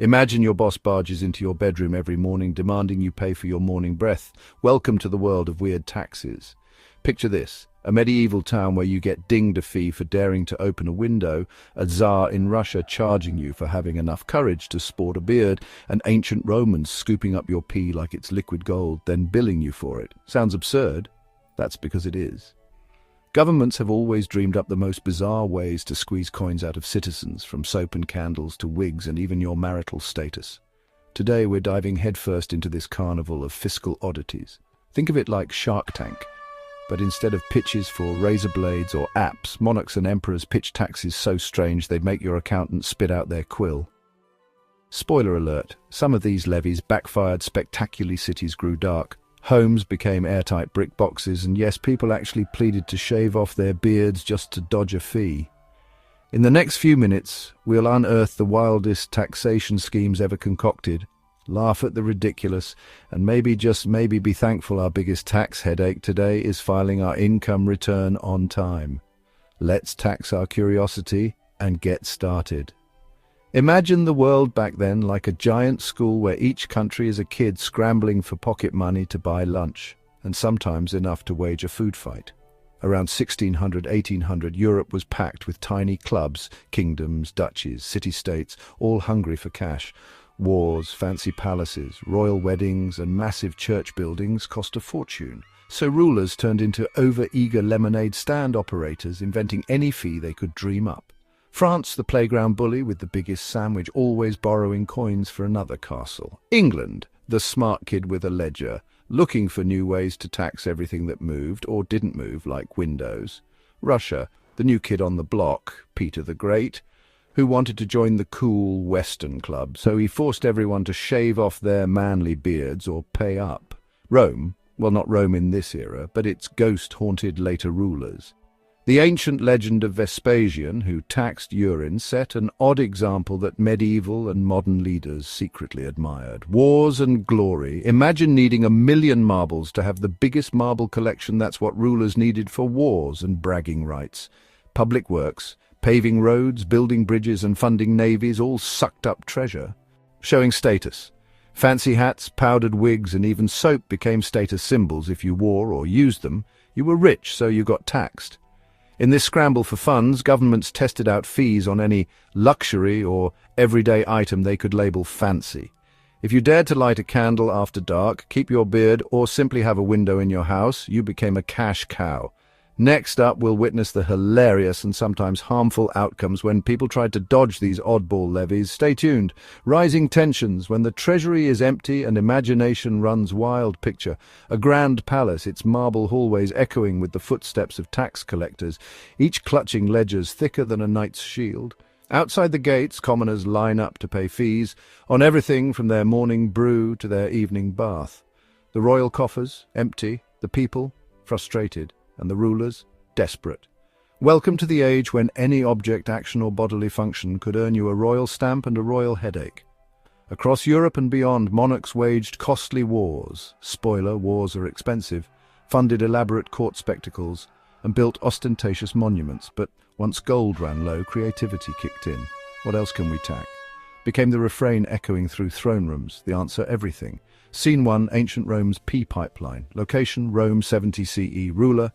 Imagine your boss barges into your bedroom every morning demanding you pay for your morning breath. Welcome to the world of weird taxes. Picture this, a medieval town where you get dinged a fee for daring to open a window, a Tsar in Russia charging you for having enough courage to sport a beard, and ancient Romans scooping up your pee like it's liquid gold, then billing you for it. Sounds absurd? That's because it is. Governments have always dreamed up the most bizarre ways to squeeze coins out of citizens, from soap and candles to wigs and even your marital status. Today we're diving headfirst into this carnival of fiscal oddities. Think of it like Shark Tank, but instead of pitches for razor blades or apps, monarchs and emperors pitch taxes so strange they'd make your accountant spit out their quill. Spoiler alert, some of these levies backfired spectacularly. Cities grew dark. Homes became airtight brick boxes, and yes, people actually pleaded to shave off their beards just to dodge a fee. In the next few minutes, we'll unearth the wildest taxation schemes ever concocted, laugh at the ridiculous, and maybe, just maybe, be thankful our biggest tax headache today is filing our income return on time. Let's tax our curiosity and get started. Imagine the world back then like a giant school where each country is a kid scrambling for pocket money to buy lunch, and sometimes enough to wage a food fight. Around 1600, 1800, Europe was packed with tiny clubs, kingdoms, duchies, city-states, all hungry for cash. Wars, fancy palaces, royal weddings, and massive church buildings cost a fortune. So rulers turned into over-eager lemonade stand operators, inventing any fee they could dream up. France, the playground bully with the biggest sandwich, always borrowing coins for another castle. England, the smart kid with a ledger, looking for new ways to tax everything that moved or didn't move, like windows. Russia, the new kid on the block, Peter the Great, who wanted to join the cool Western club, so he forced everyone to shave off their manly beards or pay up. Rome, well, not Rome in this era, but its ghost-haunted later rulers. The ancient legend of Vespasian, who taxed urine, set an odd example that medieval and modern leaders secretly admired. Wars and glory. Imagine needing 1,000,000 marbles to have the biggest marble collection. That's what rulers needed for wars and bragging rights. Public works, paving roads, building bridges and funding navies, all sucked up treasure. Showing status. Fancy hats, powdered wigs and even soap became status symbols. If you wore or used them, you were rich, so you got taxed. In this scramble for funds, governments tested out fees on any luxury or everyday item they could label fancy. If you dared to light a candle after dark, keep your beard, or simply have a window in your house, you became a cash cow. Next up, we'll witness the hilarious and sometimes harmful outcomes when people tried to dodge these oddball levies. Stay tuned. Rising tensions when the treasury is empty and imagination runs wild. Picture a grand palace, its marble hallways echoing with the footsteps of tax collectors, each clutching ledgers thicker than a knight's shield. Outside the gates, commoners line up to pay fees on everything from their morning brew to their evening bath. The royal coffers, empty, the people, frustrated, and the rulers, desperate. Welcome to the age when any object, action or bodily function could earn you a royal stamp and a royal headache. Across Europe and beyond, monarchs waged costly wars. Spoiler, wars are expensive, funded elaborate court spectacles, and built ostentatious monuments. But once gold ran low, creativity kicked in. What else can we tack? Became the refrain echoing through throne rooms. The answer, everything. Scene 1, ancient Rome's pea pipeline. Location, Rome 70 CE. Ruler,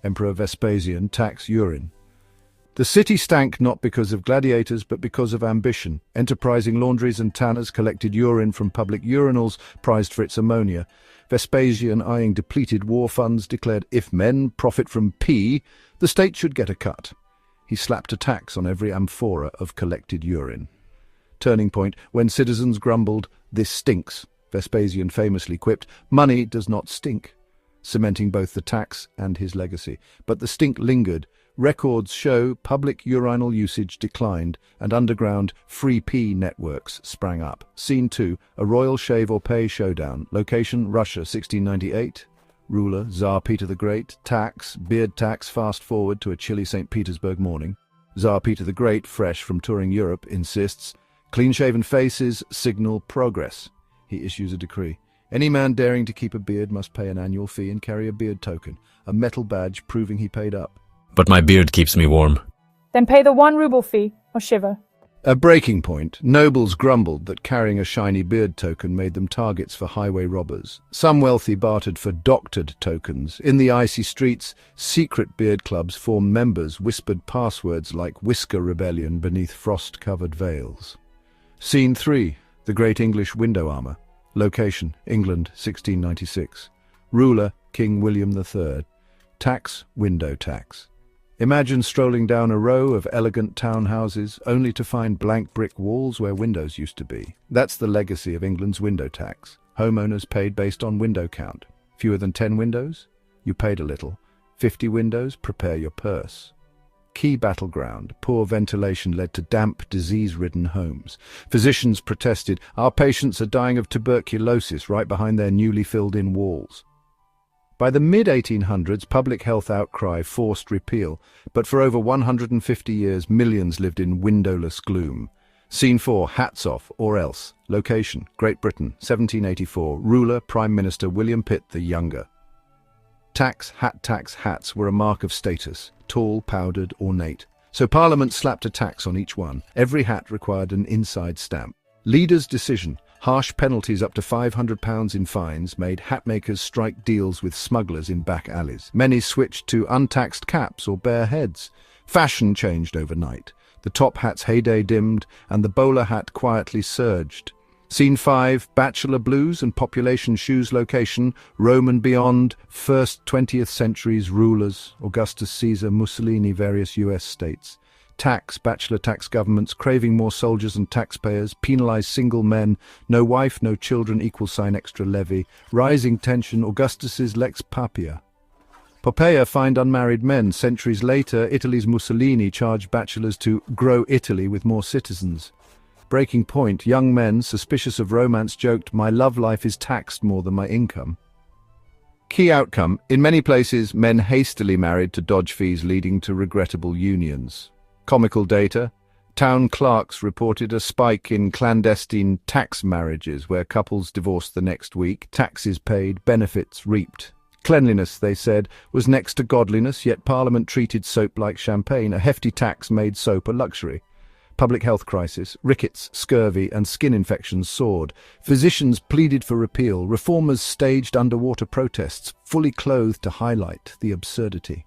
Emperor Vespasian. Tax, urine. The city stank not because of gladiators, but because of ambition. Enterprising laundries and tanners collected urine from public urinals, prized for its ammonia. Vespasian, eyeing depleted war funds, declared if men profit from pee, the state should get a cut. He slapped a tax on every amphora of collected urine. Turning point, when citizens grumbled, "This stinks," Vespasian famously quipped, "Money does not stink," cementing both the tax and his legacy. But the stink lingered. Records show public urinal usage declined, and underground free pee networks sprang up. Scene 2, a royal shave or pay showdown. Location, Russia, 1698. Ruler, Tsar Peter the Great. Tax, beard tax. Fast forward to a chilly St. Petersburg morning. Tsar Peter the Great, fresh from touring Europe, insists, clean-shaven faces signal progress. He issues a decree. Any man daring to keep a beard must pay an annual fee and carry a beard token, a metal badge proving he paid up. But my beard keeps me warm. Then pay the 1 ruble fee or shiver. At breaking point, nobles grumbled that carrying a shiny beard token made them targets for highway robbers. Some wealthy bartered for doctored tokens. In the icy streets, secret beard clubs formed members whispered passwords like Whisker Rebellion beneath frost-covered veils. Scene 3. The Great English Window Armour. Location, England, 1696. Ruler, King William III. Tax, window tax. Imagine strolling down a row of elegant townhouses only to find blank brick walls where windows used to be. That's the legacy of England's window tax. Homeowners paid based on window count. Fewer than 10 windows? You paid a little. 50 windows? Prepare your purse. Key battleground. Poor ventilation led to damp, disease-ridden homes. Physicians protested, "Our patients are dying of tuberculosis," right behind their newly filled-in walls. By the mid-1800s, public health outcry forced repeal, but for over 150 years, millions lived in windowless gloom. Scene 4, Hats Off, or Else. Location, Great Britain, 1784. Ruler, Prime Minister William Pitt the Younger. Tax, hats were a mark of status, tall, powdered, ornate. So Parliament slapped a tax on each one. Every hat required an inside stamp. Leaders' decision. Harsh penalties up to £500 in fines made hatmakers strike deals with smugglers in back alleys. Many switched to untaxed caps or bare heads. Fashion changed overnight. The top hat's heyday dimmed, and the bowler hat quietly surged. Scene 5, Bachelor Blues and Population Shoes. Location, Rome and beyond, first 20th century's rulers, Augustus Caesar, Mussolini, various US states. Tax, bachelor tax governments craving more soldiers and taxpayers, penalize single men, no wife, no children, extra levy, rising tension, Augustus's Lex Papia. Poppaea fined unmarried men. Centuries later, Italy's Mussolini charged bachelors to grow Italy with more citizens. Breaking point, young men, suspicious of romance, joked, "My love life is taxed more than my income." Key outcome, in many places, men hastily married to dodge fees leading to regrettable unions. Comical data. Town clerks reported a spike in clandestine tax marriages where couples divorced the next week, taxes paid, benefits reaped. Cleanliness, they said, was next to godliness, yet Parliament treated soap like champagne. A hefty tax made soap a luxury. Public health crisis, rickets, scurvy and skin infections soared. Physicians pleaded for repeal. Reformers staged underwater protests, fully clothed to highlight the absurdity.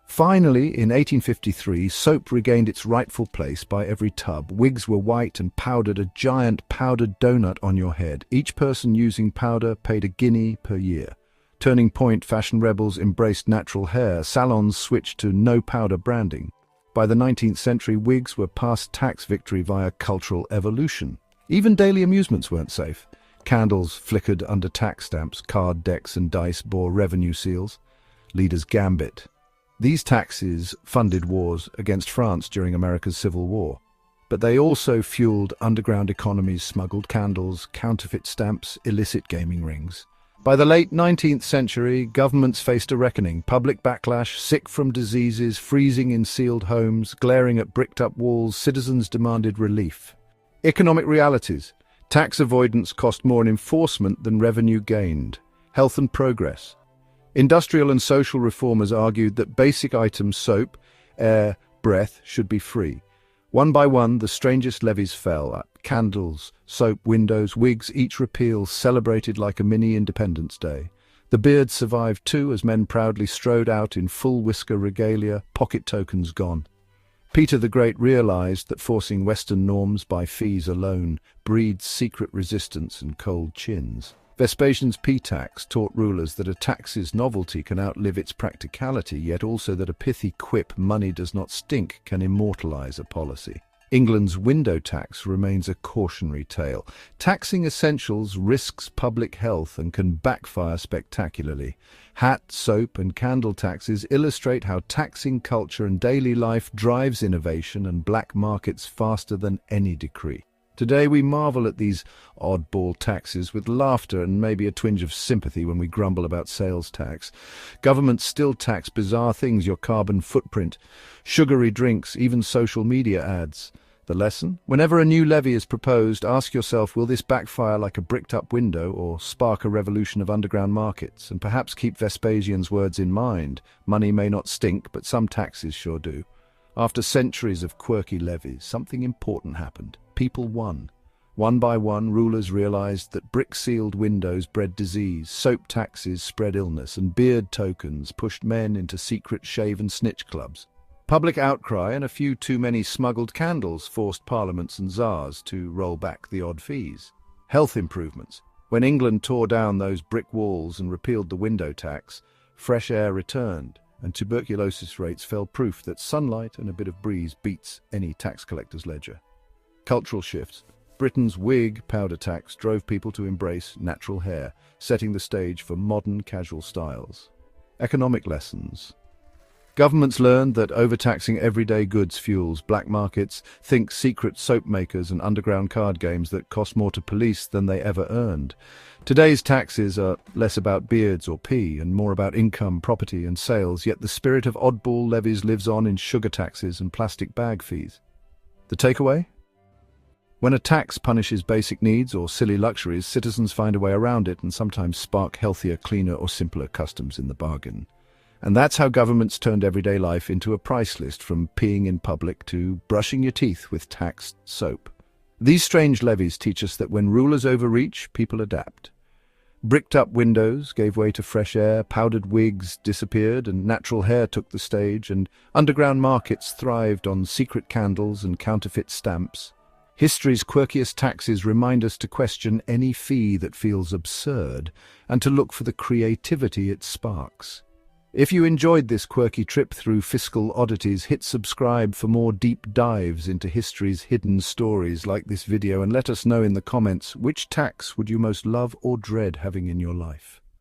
Finally, in 1853, soap regained its rightful place by every tub. Wigs were white and powdered, a giant powdered donut on your head. Each person using powder paid a guinea per year. Turning point, fashion rebels embraced natural hair. Salons switched to no-powder branding. By the 19th century, wigs were past tax victory via cultural evolution. Even daily amusements weren't safe. Candles flickered under tax stamps, card decks and dice bore revenue seals. Leaders' gambit. These taxes funded wars against France during America's Civil War. But they also fueled underground economies, smuggled candles, counterfeit stamps, illicit gaming rings. By the late 19th century, governments faced a reckoning. Public backlash, sick from diseases, freezing in sealed homes, glaring at bricked-up walls, citizens demanded relief. Economic realities. Tax avoidance cost more in enforcement than revenue gained. Health and progress. Industrial and social reformers argued that basic items soap, air, breath should be free. One by one, the strangest levies fell. Candles, soap, windows, wigs, each repeal celebrated like a mini-Independence Day. The beards survived too, as men proudly strode out in full whisker regalia, pocket tokens gone. Peter the Great realized that forcing Western norms by fees alone breeds secret resistance and cold chins. Vespasian's P-tax taught rulers that a tax's novelty can outlive its practicality, yet also that a pithy quip, "money does not stink," can immortalize a policy. England's window tax remains a cautionary tale. Taxing essentials risks public health and can backfire spectacularly. Hat, soap and candle taxes illustrate how taxing culture and daily life drives innovation and black markets faster than any decree. Today we marvel at these oddball taxes with laughter and maybe a twinge of sympathy when we grumble about sales tax. Governments still tax bizarre things: your carbon footprint, sugary drinks, even social media ads. The lesson? Whenever a new levy is proposed, ask yourself, will this backfire like a bricked-up window or spark a revolution of underground markets? And perhaps keep Vespasian's words in mind. Money may not stink, but some taxes sure do. After centuries of quirky levies, something important happened. People won. One by one, rulers realized that brick-sealed windows bred disease, soap taxes spread illness, and beard tokens pushed men into secret shave and snitch clubs. Public outcry and a few too many smuggled candles forced parliaments and czars to roll back the odd fees. Health improvements. When England tore down those brick walls and repealed the window tax, fresh air returned, and tuberculosis rates fell proof that sunlight and a bit of breeze beats any tax collector's ledger. Cultural shifts. Britain's wig powder tax drove people to embrace natural hair, setting the stage for modern casual styles. Economic lessons. Governments learned that overtaxing everyday goods fuels black markets, think secret soap makers and underground card games that cost more to police than they ever earned. Today's taxes are less about beards or pee and more about income, property and sales, yet the spirit of oddball levies lives on in sugar taxes and plastic bag fees. The takeaway? When a tax punishes basic needs or silly luxuries, citizens find a way around it and sometimes spark healthier, cleaner or simpler customs in the bargain. And that's how governments turned everyday life into a price list, from peeing in public to brushing your teeth with taxed soap. These strange levies teach us that when rulers overreach, people adapt. Bricked-up windows gave way to fresh air, powdered wigs disappeared and natural hair took the stage, and underground markets thrived on secret candles and counterfeit stamps. History's quirkiest taxes remind us to question any fee that feels absurd and to look for the creativity it sparks. If you enjoyed this quirky trip through fiscal oddities, hit subscribe for more deep dives into history's hidden stories like this video, and let us know in the comments which tax would you most love or dread having in your life.